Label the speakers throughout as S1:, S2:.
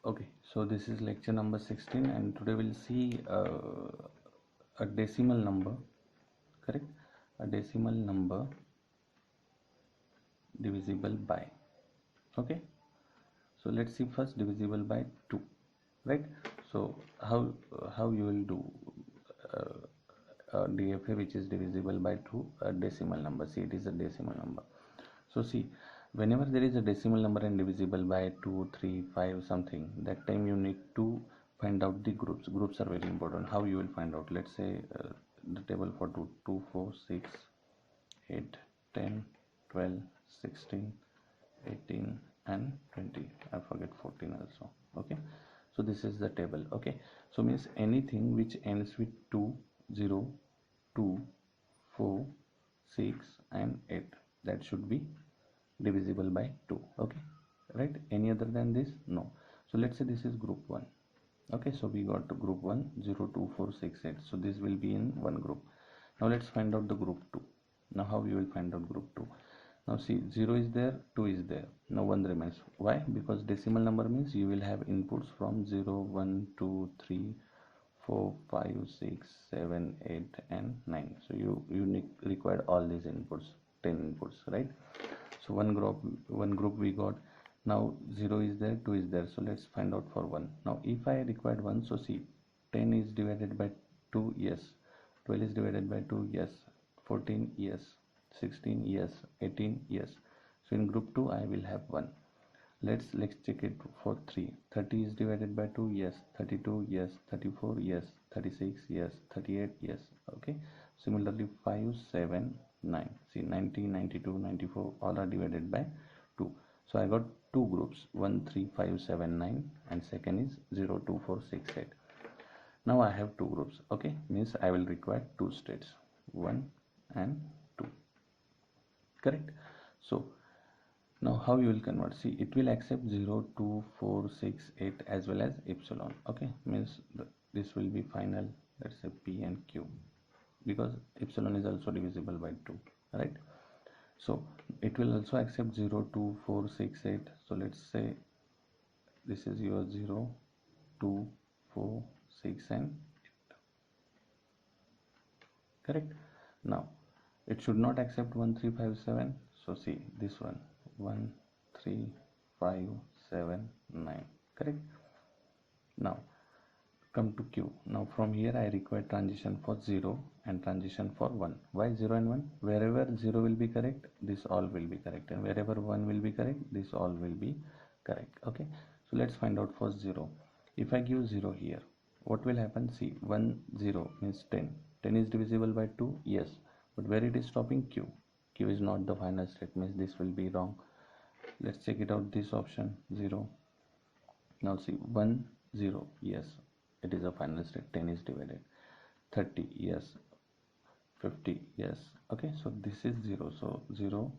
S1: Okay, so this is lecture number 16 and today we'll see a decimal number, correct? A decimal number divisible by, okay? So let's see first divisible by 2, right? So how you will do DFA which is divisible by 2, a decimal number. See, it is a decimal number. So see, whenever there is a decimal number and divisible by 2, 3, 5 something, that time you need to find out the groups. Groups are very important. How you will find out? Let's say the table for 2, 2, 4, 6, 8, 10, 12, 16, 18 and 20. I forget 14 also. Okay, so this is the table. Okay, so means anything which ends with 2, 0, 2, 4, 6 and 8, that should be divisible by 2. Okay, right? Any other than this? No. So let's say this is group 1. Okay, so we got group 1, 0, 2, 4, 6, 8. So this will be in one group. Now let's find out the group 2. Now how you will find out group 2? Now see, 0 is there, 2 is there. Now 1 remains. Why? Because decimal number means you will have inputs from 0, 1, 2, 3, 4, 5, 6, 7, 8 and 9. So you need require all these inputs, 10 inputs, right? So one group we got. Now 0 is there, 2 is there, so let's find out for 1. Now if I required 1, so see, 10 is divided by 2, yes. 12 is divided by 2, yes. 14, yes. 16, yes. 18, yes. So in group 2 I will have 1. Let's check it for 3. 30 is divided by 2, yes. 32, yes. 34, yes. 36, yes. 38, yes. Okay, similarly 5, 7, 9. See, 90, 92, 94 all are divided by 2. So I got two groups, 1, 3, 5, 7, 9 and second is 0, 2, 4, 6, 8. Now I have two groups. Okay, means I will require two states, 1 and 2, correct? So now how you will convert? See, it will accept 0, 2, 4, 6, 8 as well as epsilon. Okay, means this will be final, let's say P and Q, because epsilon is also divisible by 2, right? So it will also accept 0, 2, 4, 6, 8. So let's say this is your 0, 2, 4, 6 and 8, correct? Now it should not accept 1, 3, 5, 7. So see this one, 1, 3, 5, 7, 9, correct? Now come to Q. Now from here I require transition for 0 and transition for 1. Why 0 and 1? Wherever 0 will be correct, this all will be correct, and wherever 1 will be correct, this all will be correct. Okay, so let's find out for 0. If I give 0 here, what will happen? See, 1, 0 means 10. 10 is divisible by 2, yes, but where it is stopping? Q. Q is not the final state, means this will be wrong. Let's check it out, this option 0. Now see, 1, 0, yes, it is a final state. 10 is divided. 30, yes. 50, yes. Okay, so this is 0. So 0,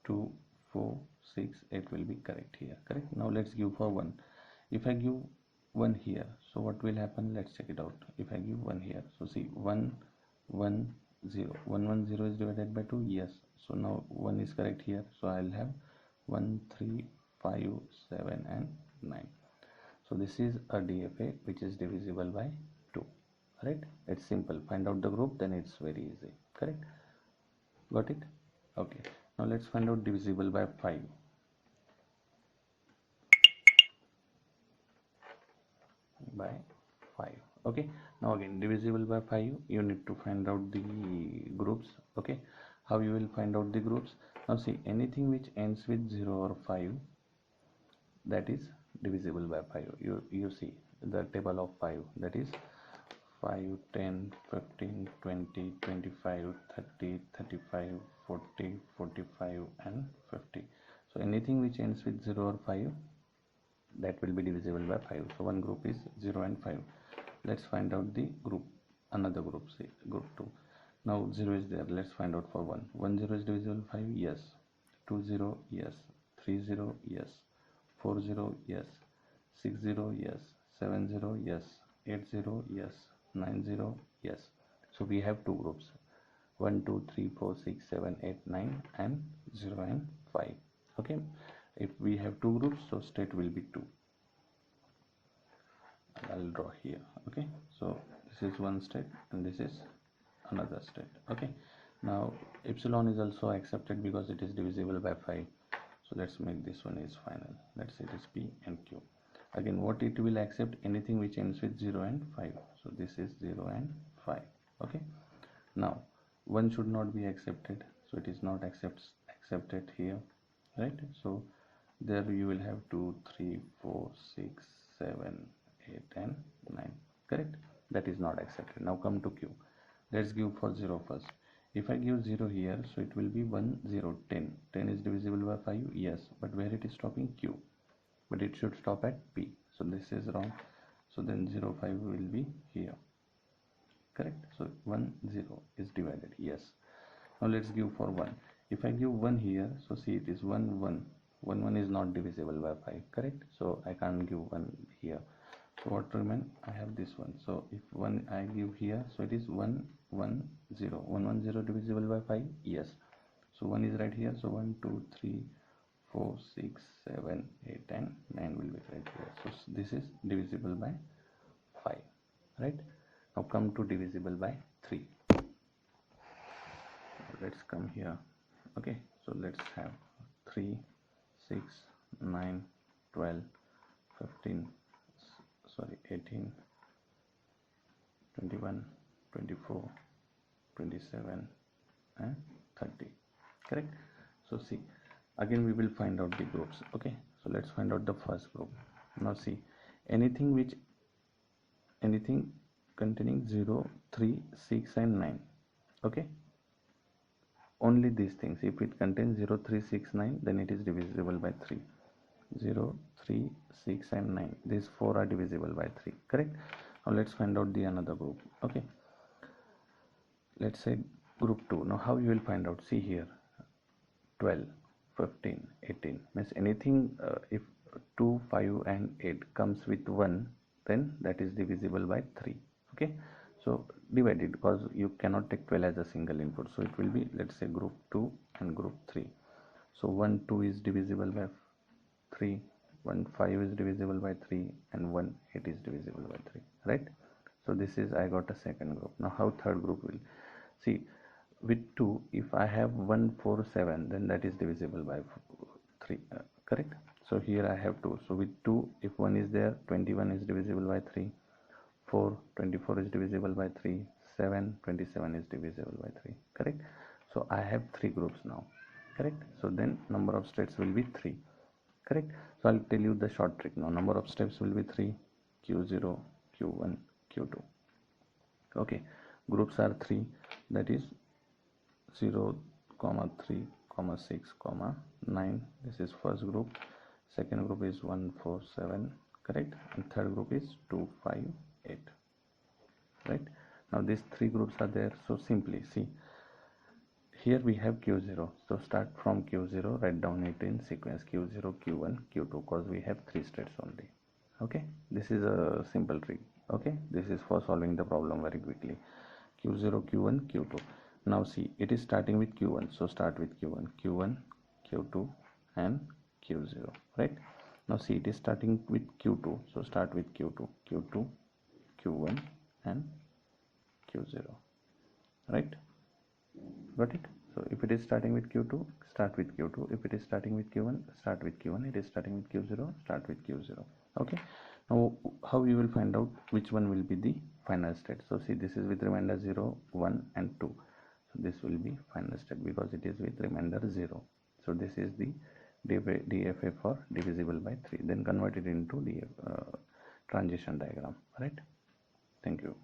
S1: 2, 4, 6, 8 will be correct here, correct? Now let's give for 1. If I give 1 here, so what will happen? Let's check it out. If I give 1 here, so see, 1, 1, 0. 1, 1, 0 is divided by 2, yes. So now 1 is correct here. So I'll have 1, 3, 5, 7 and 9. So this is a DFA which is divisible by 2, right? It's simple. Find out the group, then it's very easy, correct? Got it? Okay, now let's find out divisible by 5. By 5. Okay, now again divisible by 5, you need to find out the groups. Okay, how you will find out the groups? Now see, anything which ends with 0 or 5, that is divisible by 5. You see the table of 5, that is 5, 10, 15, 20, 25, 30, 35, 40, 45 and 50. So anything which ends with 0 or 5, that will be divisible by 5. So one group is 0 and 5. Let's find out the group, another group, say group 2. Now 0 is there, let's find out for 1. 1, 0 is divisible by 5, yes. 2, 0, yes. 3, 0, yes. 4, 0, yes. 6, 0, yes. 7, 0, yes. 8, 0, yes. 9, 0, yes. So we have two groups, 1, 2, 3, 4, 6, 7, 8, 9 and 0 and 5. Okay, if we have two groups, so state will be 2. I'll draw here. Okay, so this is one state and this is another state. Okay, now epsilon is also accepted because it is divisible by 5. So let's make this one is final. Let's say it is P and Q. Again, what it will accept? Anything which ends with 0 and 5. So this is 0 and 5. Okay, now 1 should not be accepted, so it is not accepted here, right? So there you will have 2, 3, 4, 6, 7, 8 and 9. Correct? That is not accepted. Now come to Q. Let's give for 0 first. If I give 0 here, so it will be 1, 0, 10. 10 is divisible by 5, yes, but where it is stopping? Q. But it should stop at P. So this is wrong. So then 0, 5 will be here. Correct? So 1, 0 is divided, yes. Now let's give for 1. If I give 1 here, so see it is 1, 1. 1, 1 is not divisible by 5, correct? So I can't give 1 here. So what remain? I have this one. So if 1 I give here, so it is 1, 1, 0. 1, 1, 0 divisible by 5, yes. So 1 is right here. So 1, 2, 3, 4, 6, 7, 8 and 9 will be right here. So this is divisible by 5, right? Now come to divisible by 3. Let's come here. Okay, so let's have 3, 6, 9, 12, 15, sorry, 18, 21, 24, 27 and 30. Correct? So see, again we will find out the groups. Okay, so let's find out the first group. Now see, anything containing 0, 3, 6 and 9. Okay, only these things. If it contains 0, 3, 6, 9, then it is divisible by 3. 0, 3, 6 and 9. These 4 are divisible by 3. Correct? Now let's find out the another group. Okay, let's say group 2. Now how you will find out? See here, 12, 15, 18 means anything if 2, 5 and 8 comes with 1, then that is divisible by 3. Okay, so divide it because you cannot take 12 as a single input, so it will be, let's say, group 2 and group 3. So 1, 2 is divisible by 3, 1, 5 is divisible by 3 and 1, 8 is divisible by 3, right? So this is, I got a second group. Now how third group will? See, with 2, if I have 1, 4, 7, then that is divisible by 3, correct? So here I have 2. So with 2, if 1 is there, 21 is divisible by 3, 4, 24 is divisible by 3, 7, 27 is divisible by 3, correct? So I have 3 groups now, correct? So then number of states will be 3, correct? So I'll tell you the short trick now. Number of steps will be 3, Q0, Q1, Q2. Okay, groups are 3, that is 0, 3, 6, 9. This is first group. Second group is 1, 4, 7, correct? And third group is 2, 5, 8, right? Now these 3 groups are there. So simply see, here we have Q0. So start from Q0, write down it in sequence Q0, Q1, Q2, because we have 3 states only. Okay, this is a simple trick. Okay, this is for solving the problem very quickly. Q0, Q1, Q2. Now see, it is starting with Q1, so start with Q1, Q1, Q2 and Q0, right? Now see, it is starting with Q2, so start with Q2, Q2, Q1 and Q0, right? Got it? So if it is starting with Q2, start with Q2. If it is starting with Q1, start with Q1. It is starting with Q0, start with Q0. Okay, now how you will find out which one will be the final state? So see, this is with remainder 0, 1 and 2. So this will be final state because it is with remainder 0. So this is the DFA for divisible by 3. Then convert it into the transition diagram, right? Thank you.